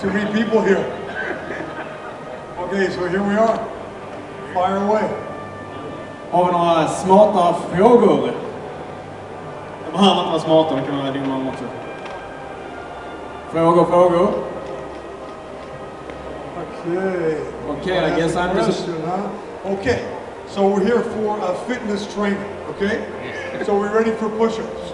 Too many people here. Okay, so here we are. Fire away. Har vi några smarta frågor? De behöver inte vara smarta, de kan vara dumma också. Frågor. Okay, I guess I'm just... Okay, so we're here for a fitness training, okay? So we're ready for push-ups.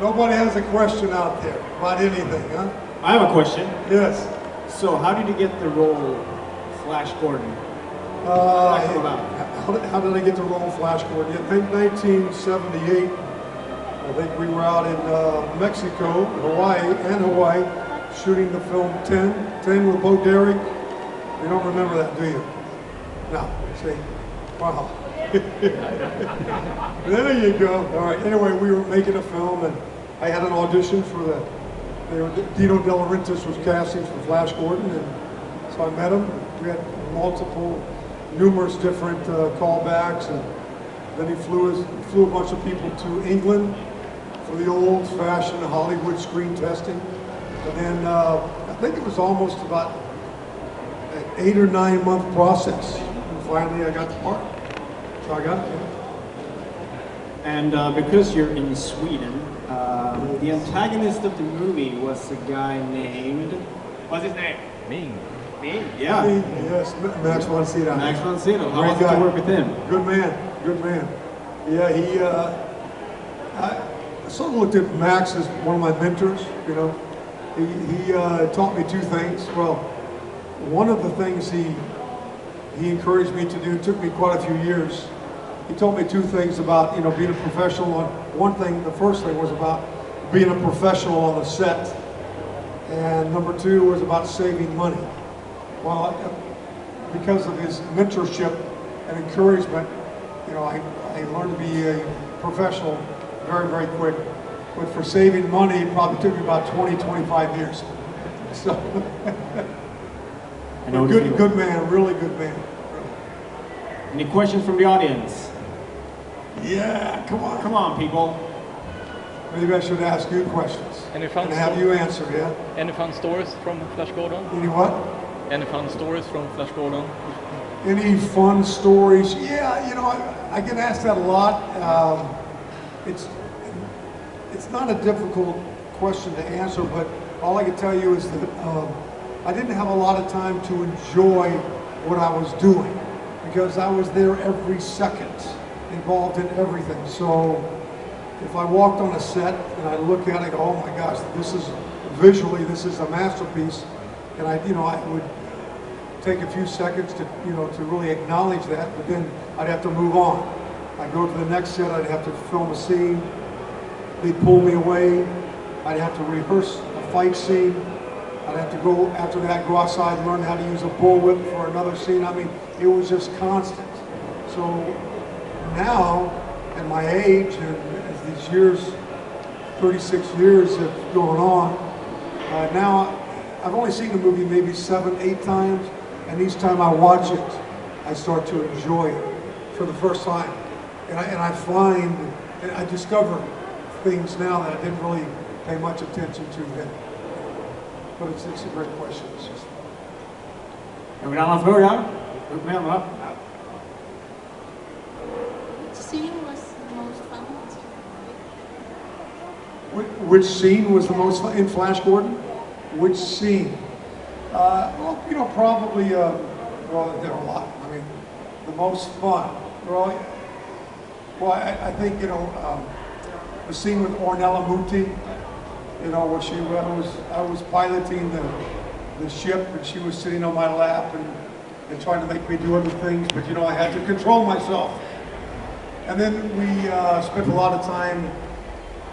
Nobody has a question out there about anything, huh? I have a question. Yes. So, how did you get the role Flash Gordon? How did I get the role Flash Gordon? In 1978, I think we were out in Mexico, Hawaii, shooting the film 10 with Bo Derek. You don't remember that, do you? No. See? Wow. There you go. All right. Anyway, we were making a film, and I had an audition for Dino De Laurentiis was casting for Flash Gordon, and so I met him. We had numerous different callbacks, and then he flew a bunch of people to England for the old-fashioned Hollywood screen testing, and then I think it was almost about an 8 or 9 month process, and finally I got the part. So I got it. And because you're in Sweden, the antagonist of the movie was a guy named... What's his name? Ming. Ming? Yeah. Yes, Max von Sydow. Max von Sydow. How was it to work with him? Good man. Yeah, I sort of looked at Max as one of my mentors, you know. He taught me two things. Well, one of the things he encouraged me to do, it took me quite a few years. He told me two things about, you know, being a professional. One thing, the first thing was about being a professional on the set. And number two was about saving money. Well, because of his mentorship and encouragement, you know, I learned to be a professional very, very quick. But for saving money, it probably took me about 20, 25 years. So, good man, really good man. Any questions from the audience? Yeah, come on. Come on, people. Maybe I should ask you questions. Any fun and have you answer, yeah? Any fun stories from Flash Gordon? Any what? Any fun stories from Flash Gordon? Any fun stories? Yeah, you know, I get asked that a lot. It's not a difficult question to answer, but all I can tell you is that I didn't have a lot of time to enjoy what I was doing because I was there every second, involved in everything. So if I walked on a set and I look at it and go, oh my gosh, this is a masterpiece, and I would take a few seconds to really acknowledge that, but then I'd have to move on. I'd go to the next set, I'd have to film a scene, they'd pull me away, I'd have to rehearse a fight scene, I'd have to go outside and learn how to use a bullwhip for another scene. I mean, it was just constant. So now, at my age, and as these years, 36 years have gone on, now I've only seen the movie maybe 7, 8 times, and each time I watch it, I start to enjoy it for the first time. And I discover things now that I didn't really pay much attention to then. But it's a great question. It's just... Någon annan fråga? Upp med händerna. Which scene was the most fun in Flash Gordon? Which scene? Well, you know, probably, well, there are a lot. I mean, the most fun. Well, I think, you know, the scene with Ornella Muti, you know, where I was piloting the ship and she was sitting on my lap and trying to make me do other things, but, you know, I had to control myself. And then we spent a lot of time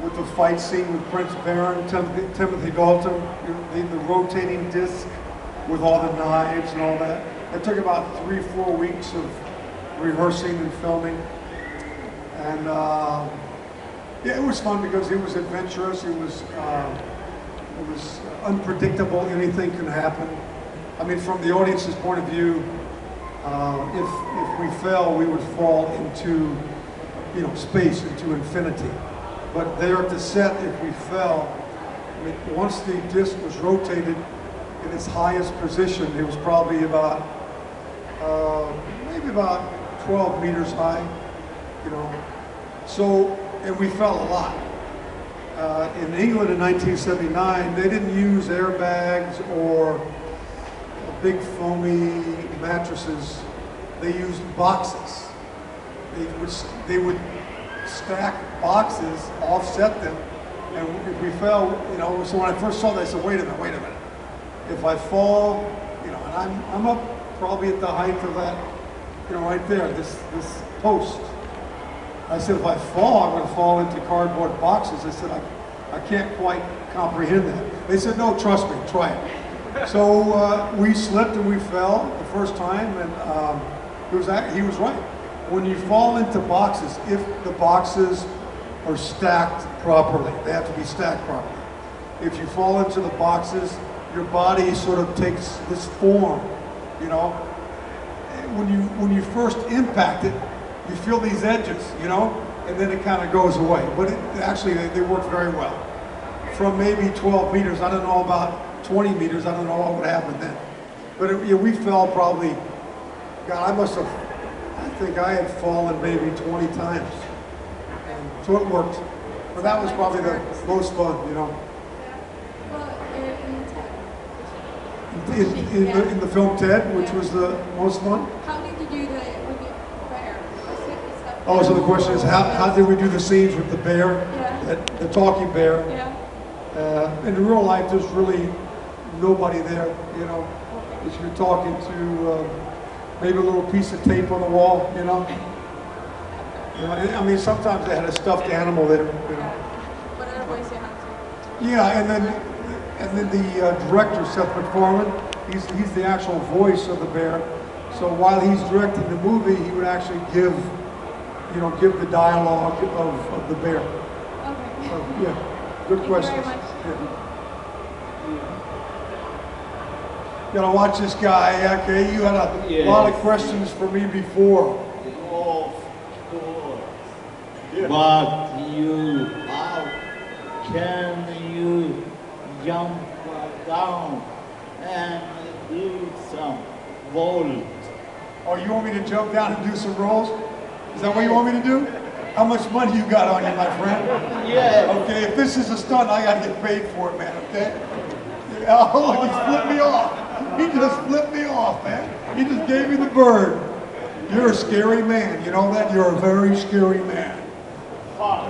with the fight scene with Prince Baron, Timothy Dalton, the rotating disc with all the knives and all that. It took about 3-4 weeks of rehearsing and filming. And yeah, it was fun because it was adventurous, it was unpredictable, anything can happen. I mean, from the audience's point of view, if we fell, we would fall into, you know, space, into infinity. But there at the set, if we fell, I mean, once the disc was rotated in its highest position, it was probably about, maybe about 12 meters high, you know. So, and we fell a lot. In England in 1979, they didn't use airbags or big foamy mattresses. They used boxes. They would stack boxes, offset them, and if we fell, you know, so when I first saw that, I said, wait a minute. If I fall, you know, and I'm up probably at the height of that, you know, right there, this post. I said, if I fall, I'm going to fall into cardboard boxes. I said, I can't quite comprehend that. They said, no, trust me, try it. So we slipped and we fell the first time, and he was right. When you fall into boxes, if the boxes are stacked properly, they have to be stacked properly. If you fall into the boxes, your body sort of takes this form, you know. When you first impact it, you feel these edges, you know, and then it kind of goes away. But actually, they work very well. From maybe 12 meters, I don't know about 20 meters, I don't know what would happen then. But we fell probably, God, I think I had fallen maybe 20 times. And so it worked. But that was probably the most fun, you know. In the film Ted, which was the most fun. How did you do the with the bear? Oh, so the question is, how did we do the scenes with the bear, the talking bear? Yeah. In real life, there's really nobody there, you know. If you're talking to maybe a little piece of tape on the wall, you know. I mean, sometimes they had a stuffed animal there, you know. But otherwise, you have to. Yeah, and then the director, Seth MacFarlane, he's the actual voice of the bear. So while he's directing the movie, he would actually give the dialogue of the bear. Okay. So, yeah. Good questions. Thank you very much. Yeah. Gotta watch this guy, okay? You had a lot of questions for me before. Of course. Yeah. But how can you jump down and do some vault? Oh, you want me to jump down and do some rolls? Is that what you want me to do? How much money you got on you, my friend? Yeah. Okay, if this is a stunt, I gotta get paid for it, man, okay? Oh, he flipped me off. He just flipped me off, man. He just gave me the bird. You're a scary man, you know that? You're a very scary man. Oh,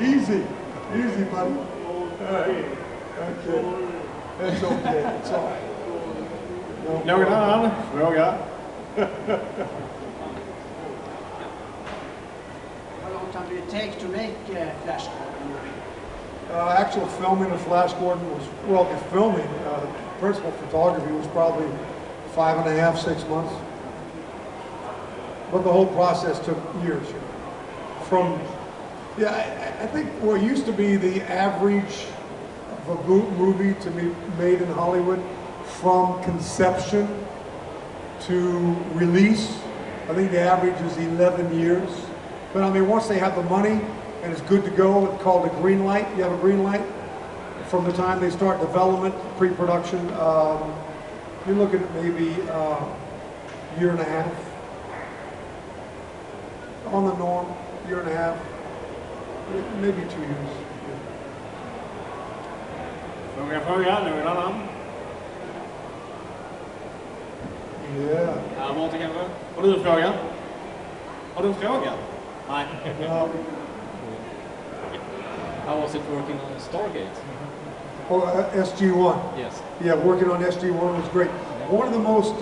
easy, buddy. Okay. That's okay, it's all right. Någon annan fråga? How long time did it take to make Flash Gordon? Actual filming of Flash Gordon was, well, the filming, principal photography was probably 5.5, 6 months. But the whole process took years. I think what used to be the average of a movie to be made in Hollywood from conception to release, I think the average is 11 years. But I mean, once they have the money and it's good to go, it's called a green light. You have a green light from the time they start development, pre-production. You're looking at maybe a year and a half. On the norm, year and a half, maybe 2 years. Fråga, någon annan? Yeah. Här borta kanske? Har du en fråga? Har du en fråga? Nej. How was it working on Stargate? Oh, SG-1. Yes. Yeah, working on SG-1 was great. One of the most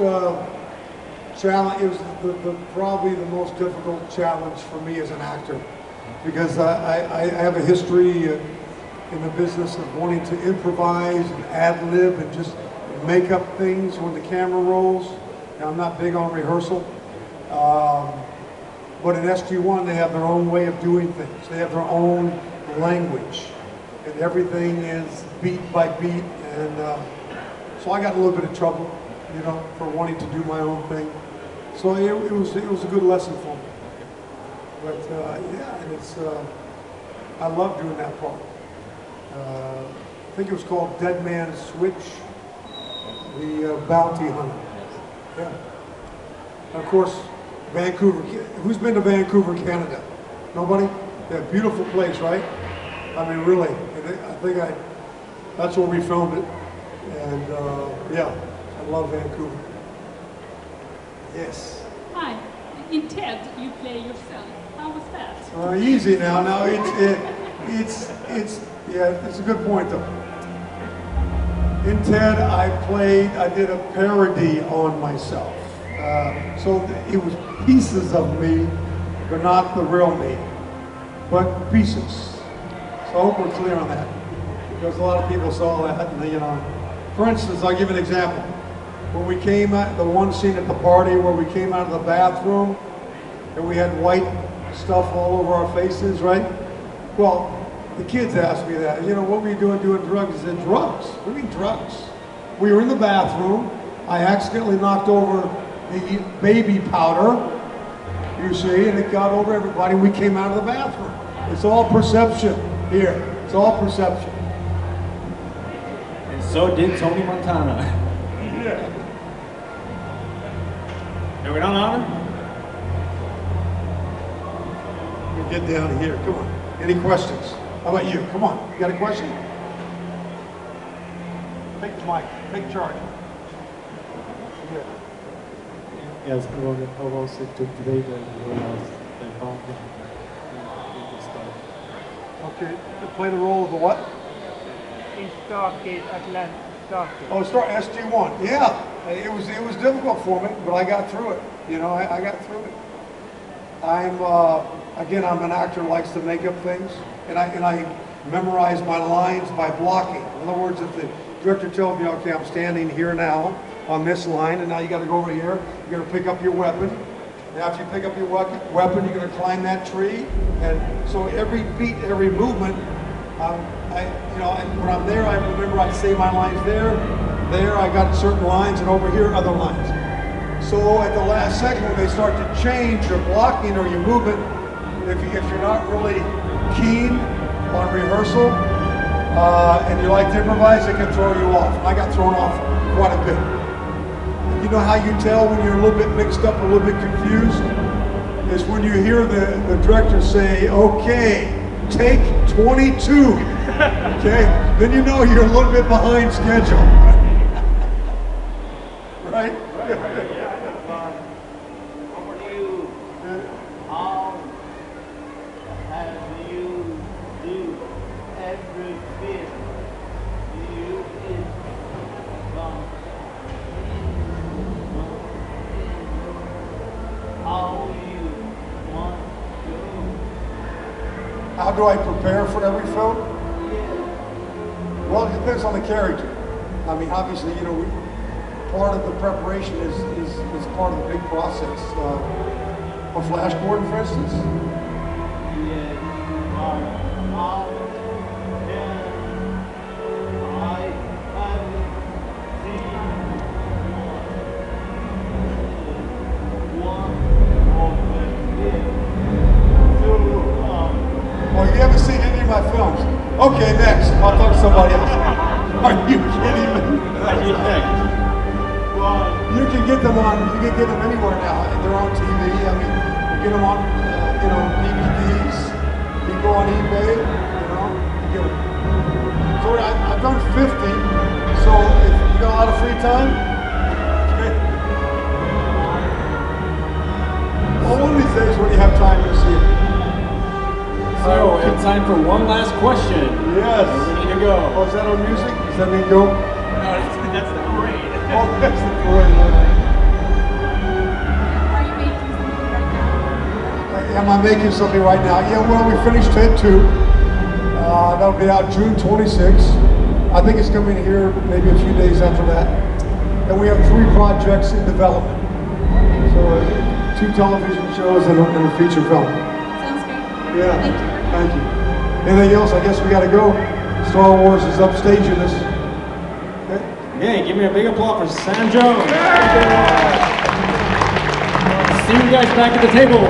challenge. It was probably the most difficult challenge for me as an actor, because I have a history in the business of wanting to improvise and ad-lib and just make up things when the camera rolls. And I'm not big on rehearsal. But in SG-1, they have their own way of doing things. They have their own language, and everything is beat by beat. And so I got a little bit of trouble, you know, for wanting to do my own thing. So it was a good lesson for me. But yeah, and it's I love doing that part. I think it was called Dead Man's Switch, the bounty hunter. Yeah. And of course, Vancouver. Who's been to Vancouver, Canada? Nobody? Yeah, beautiful place, right? I mean, really. I think that's where we filmed it. And yeah, I love Vancouver. Yes. Hi. In TED, you play yourself. How was that? Easy now. No, it's yeah, it's a good point though. In TED, I did a parody on myself. So it was pieces of me, but not the real me, but pieces. So I hope we're clear on that, because a lot of people saw that, and you know. For instance, I'll give you an example. When we came out, the one scene at the party where we came out of the bathroom, and we had white stuff all over our faces, right? Well, the kids asked me that, you know, what were you doing drugs? I said, drugs? What do you mean drugs? We were in the bathroom. I accidentally knocked over the baby powder, you see, and it got over everybody. We came out of the bathroom. It's all perception here. It's all perception. And so did Tony Montana. Yeah. Are we done, Honor? Get down here. Come on. Any questions? How about you? Come on. You got a question? Take the mic. Take charge. Yeah. Yes, how was it to play the role of the bounty in the story? Okay. To play the role of the what? In Stargate Atlantis. Stargate. Oh, start SG-1. Yeah. It was difficult for me, but I got through it. You know, I got through it. Again, I'm an actor who likes to make up things, and I memorize my lines by blocking. In other words, if the director tells me, okay, I'm standing here now on this line, and now you got to go over here, you got to pick up your weapon. And after you pick up your weapon, you're going to climb that tree. And so every beat, every movement, when I'm there, I remember I say my lines there. There, I got certain lines, and over here, other lines. So at the last second, when they start to change your blocking or your movement, if you're not really keen on rehearsal and you like to improvise, it can throw you off. I got thrown off quite a bit. You know how you tell when you're a little bit mixed up, a little bit confused? Is when you hear the director say, okay, take 22. Okay? Then you know you're a little bit behind schedule. Right? How do I prepare for every film? Well, it depends on the character. I mean, obviously, you know, part of the preparation is part of the big process. On Flash Gordon, for instance. Well, you haven't seen any of my films. Okay, next. I'll talk to somebody else. Are you kidding me? You can get them on. You can get them anywhere now. They're on TV. I mean, you get them on, DVDs. You go on eBay. You get them. So I've done 50. So if you got a lot of free time, okay. Well, one of these days when you have time, you'll see it. So, we have time for one last question. Yes. We need to go. Oh, is that our music? Does that mean go? No, that's the parade. Oh, that's the parade. Are you making something right now? Am I making something right now? Yeah, well, we finished TED 2. That'll be out June 26th. I think it's coming here maybe a few days after that. And we have 3 projects in development. So 2 television shows and a feature film. Sounds great. Yeah. Thank you. Thank you. Anything else? I guess we got to go. Star Wars is upstaging us. Okay? Yeah, give me a big applause for Sam Jones. See you guys back at the table.